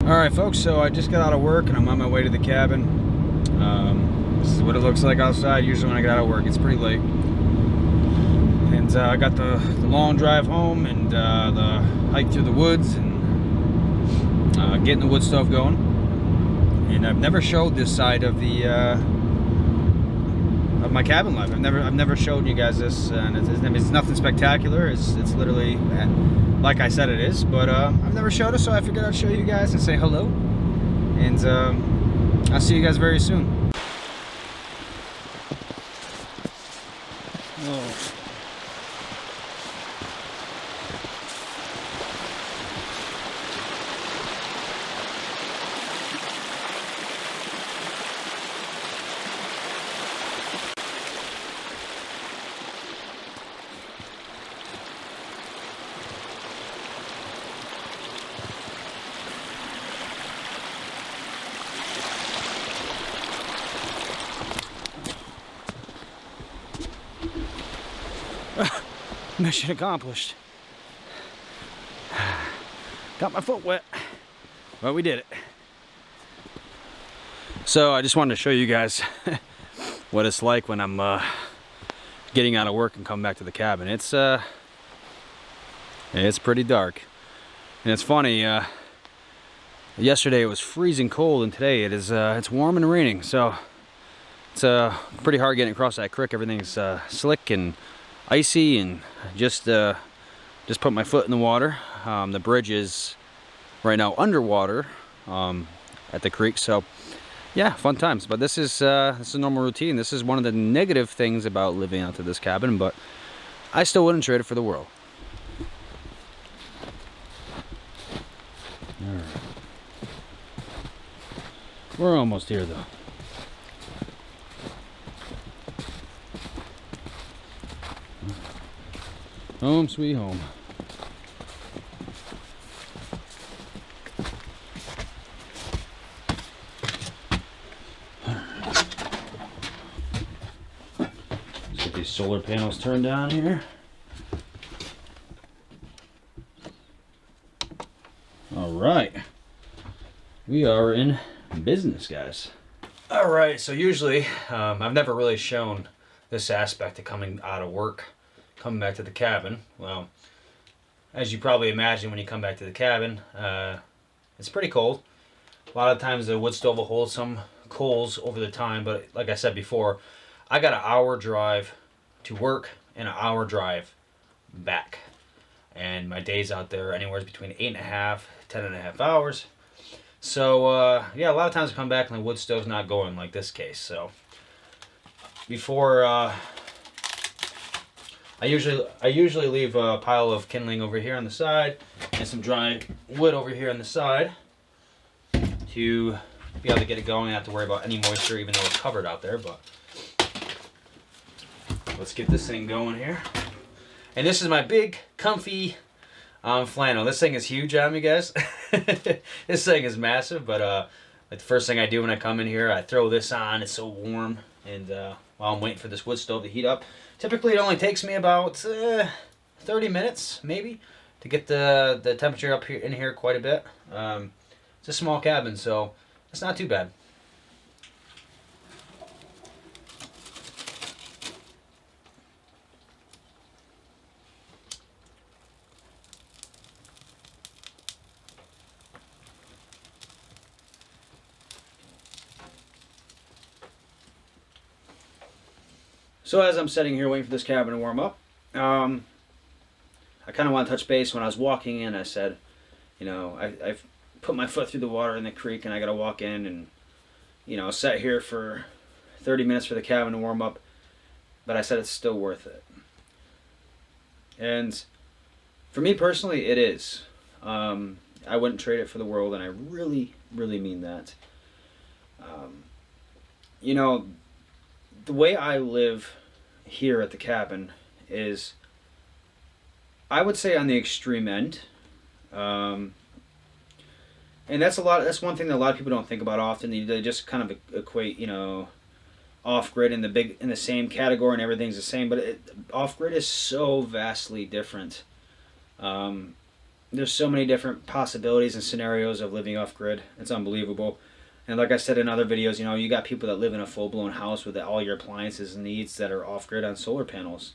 Alright folks, so I just got out of work and I'm on my way to the cabin. This is what it looks like outside. Usually when I get out of work it's pretty late. And I got the long drive home and the hike through the woods and getting the wood stove going. And I've never showed this side of the of my cabin life. I've never showed you guys this, and it's nothing spectacular. It's literally like I said it is, but I've never showed it, so I figured I'd show you guys and say hello. And I'll see you guys very soon. Oh. Mission accomplished. Got my foot wet, but we did it. So I just wanted to show you guys what it's like when I'm getting out of work and coming back to the cabin. It's pretty dark, and it's funny. Yesterday it was freezing cold, and today it's warm and raining. So it's pretty hard getting across that creek. Everything's slick and icy, and just put my foot in the water. The bridge is right now underwater at the creek, so yeah, fun times. But this is a normal routine. This is one of the negative things about living out to this cabin, but I still wouldn't trade it for the world. All right. We're almost here though. Home sweet home. Let's get these solar panels turned on here. All right, we are in business, guys. All right, so usually I've never really shown this aspect of coming out of work, coming back to the cabin. Well, as you probably imagine, when you come back to the cabin, it's pretty cold. A lot of times the wood stove will hold some coals over the time, but like I said before, I got an hour drive to work and an hour drive back. And my days out there anywhere between 8.5, 10.5 hours. So yeah, a lot of times I come back and the wood stove's not going, like this case. So before I usually leave a pile of kindling over here on the side and some dry wood over here on the side to be able to get it going. I don't have to worry about any moisture, even though it's covered out there. But let's get this thing going here. And this is my big, comfy flannel. This thing is huge on me, guys. This thing is massive, but like the first thing I do when I come in here, I throw this on. It's so warm, and while I'm waiting for this wood stove to heat up, typically it only takes me about 30 minutes, maybe, to get the temperature up here in here quite a bit. It's a small cabin, so it's not too bad. So as I'm sitting here waiting for this cabin to warm up, I kind of want to touch base. When I was walking in, I said, you know, I've put my foot through the water in the creek, and I got to walk in and, you know, sit here for 30 minutes for the cabin to warm up. But I said it's still worth it. And for me personally, it is. I wouldn't trade it for the world, and I really, really mean that. You know, the way I live here at the cabin is, I would say, on the extreme end. And that's one thing that a lot of people don't think about often. They just kind of equate, you know, off-grid in the same category and everything's the same, but off-grid is so vastly different. You there's so many different possibilities and scenarios of living off grid. It's unbelievable. And like I said in other videos, you know, you got people that live in a full-blown house with all your appliances and needs that are off grid on solar panels.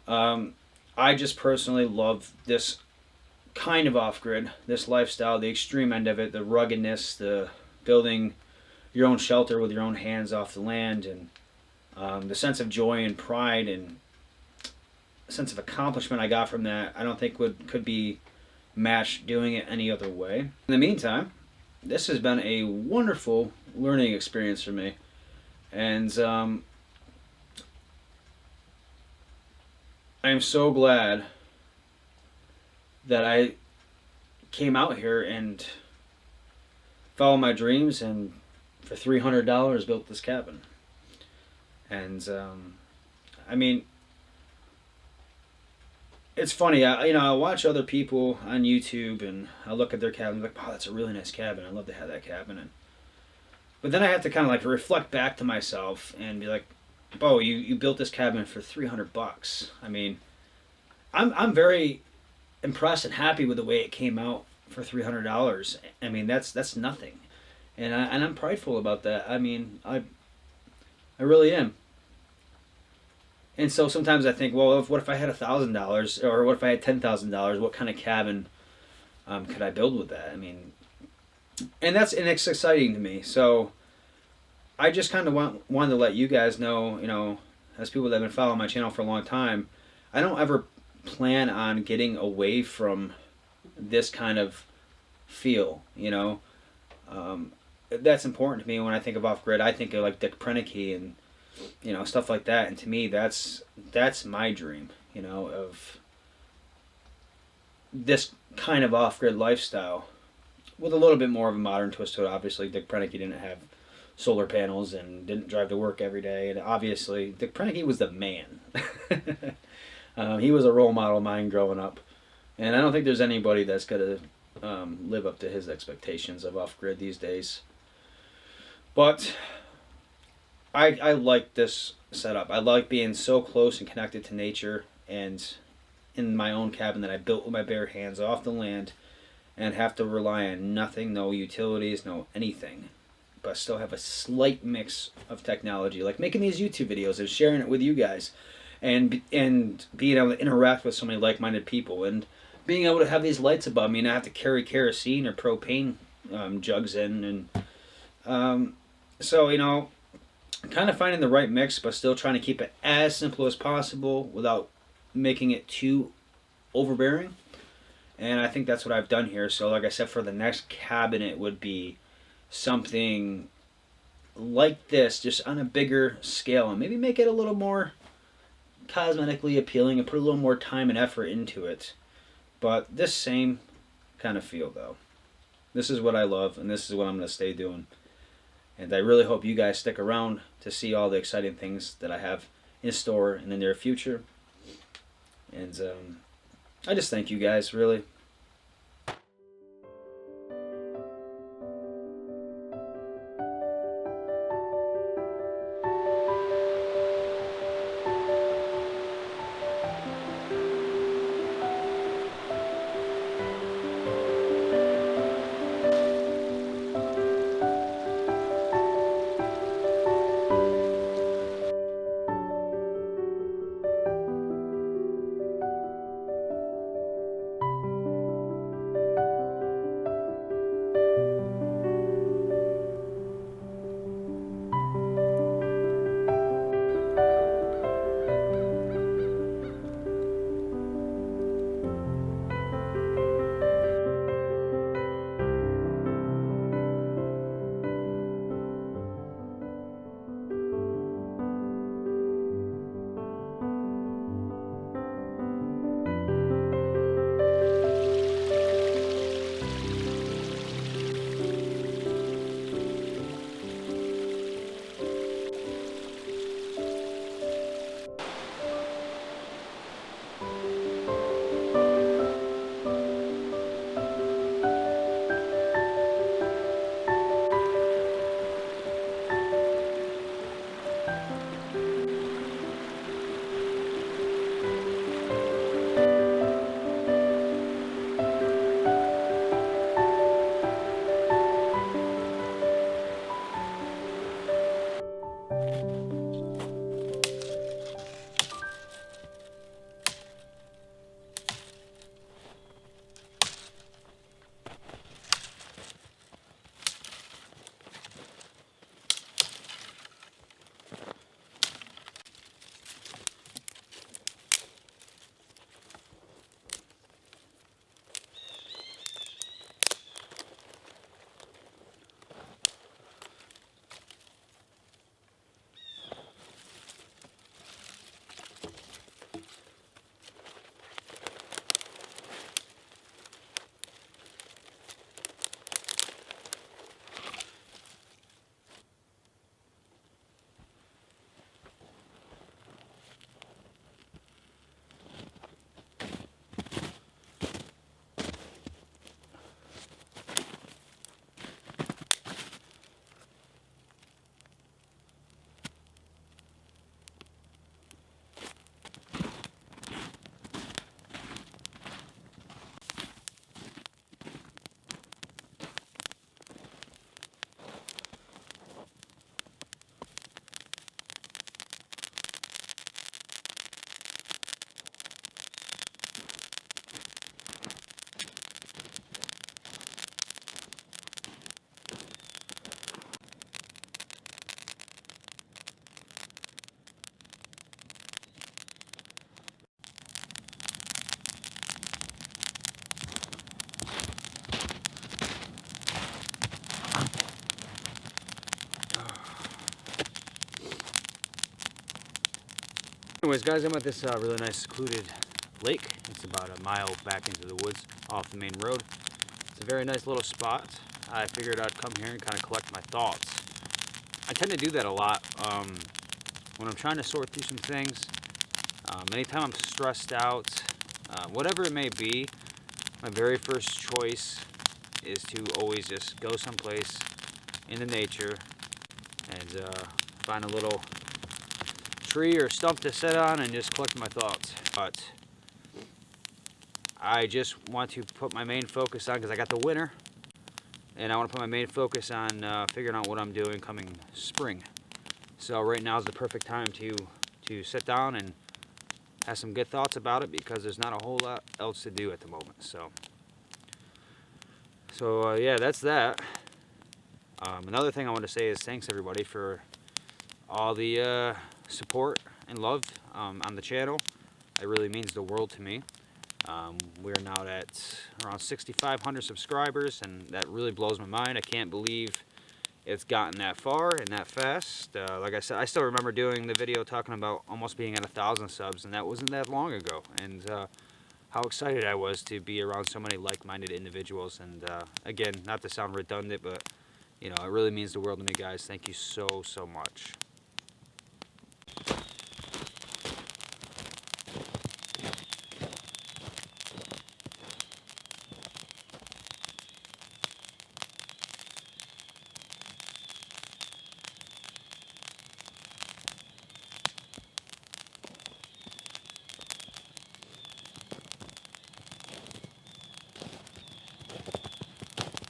I just personally love this kind of off grid, this lifestyle, the extreme end of it, the ruggedness, the building your own shelter with your own hands off the land, and the sense of joy and pride and sense of accomplishment I got from that, I don't think could be matched doing it any other way. In the meantime, this has been a wonderful learning experience for me, and I am so glad that I came out here and followed my dreams, and for $300 built this cabin. And I mean, it's funny. I watch other people on YouTube, and I look at their cabin, like, "Oh, that's a really nice cabin. I'd love to have that cabin." But then I have to kind of like reflect back to myself and be like, "Bo, you built this cabin for $300. I mean, I'm very impressed and happy with the way it came out for $300. I mean, that's nothing, and I'm prideful about that. I mean, I really am." And so sometimes I think, well, what if I had $1,000, or what if I had $10,000? What kind of cabin could I build with that? I mean, and it's exciting to me. So I just kind of wanted to let you guys know, you know, as people that have been following my channel for a long time, I don't ever plan on getting away from this kind of feel. You know, that's important to me. When I think of off grid, I think of like Dick Proenneke and, you know, stuff like that. And to me, that's my dream, you know, of this kind of off-grid lifestyle with a little bit more of a modern twist to it. Obviously, Dick Proenneke didn't have solar panels and didn't drive to work every day. And obviously, Dick Proenneke was the man. He was a role model of mine growing up. And I don't think there's anybody that's going to live up to his expectations of off-grid these days. But I like this setup. I like being so close and connected to nature, and in my own cabin that I built with my bare hands off the land, and have to rely on nothing, no utilities, no anything, but still have a slight mix of technology, like making these YouTube videos and sharing it with you guys, and being able to interact with so many like-minded people, and being able to have these lights above me and not have to carry kerosene or propane jugs in, and so, you know, kind of finding the right mix, but still trying to keep it as simple as possible without making it too overbearing. And I think that's what I've done here. So like I said, for the next cabinet would be something like this, just on a bigger scale, and maybe make it a little more cosmetically appealing and put a little more time and effort into it. But this same kind of feel, though. This is what I love, and this is what I'm going to stay doing. And I really hope you guys stick around to see all the exciting things that I have in store in the near future. And I just thank you guys, really. Anyways, guys, I'm at this really nice secluded lake. It's about a mile back into the woods off the main road. It's a very nice little spot. I figured I'd come here and kind of collect my thoughts. I tend to do that a lot when I'm trying to sort through some things. Anytime I'm stressed out, whatever it may be, my very first choice is to always just go someplace in the nature and find a little tree or stump to sit on and just collect my thoughts. But I just want to put my main focus on, because I got the winter, and I want to put my main focus on figuring out what I'm doing coming spring. So right now is the perfect time to sit down and have some good thoughts about it, because there's not a whole lot else to do at the moment. So yeah, that's that. Another thing I want to say is thanks everybody for all the support and love on the channel. It really means the world to me. We're now at around 6,500 subscribers, and that really blows my mind. I can't believe it's gotten that far and that fast. Like I said, I still remember doing the video talking about almost being at 1,000 subs, and that wasn't that long ago. And how excited I was to be around so many like-minded individuals. And again, not to sound redundant, but you know, it really means the world to me, guys. Thank you so much.